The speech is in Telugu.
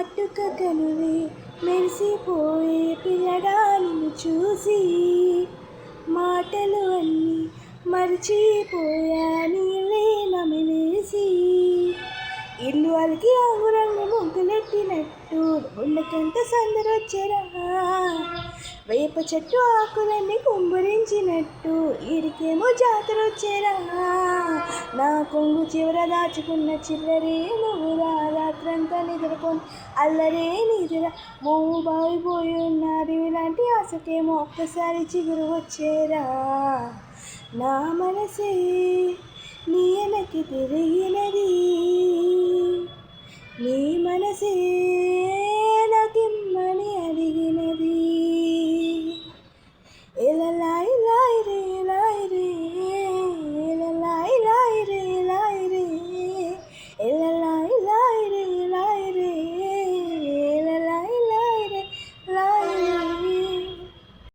కాటుక కనువే మెరిసిపోయే పిల్లగా నిన్ను చూసి మాటలు అన్నీ మర్చిపోయా నీలే నమిలేసి ఇల్లు అలికి రంగు ముగ్గులెట్టినట్టు గుండెకంత సందరొచ్చరా వేప చెట్టు ఆకులన్నీ కుంభరించినట్టు ఈడికేమో జాతర వచ్చేరా నా కొంగు చివర దాచుకున్న చిల్లరే నువ్వురా రాత్రంతా నిద్రపోని అల్లరే నిద్ర మోము బాగిపోయి ఉన్నది ఇలాంటి ఆశకేమో ఒక్కసారి చిగురు వచ్చేరా నా మనసే నీ వెనక్కి తిరిగినది నీ మనసే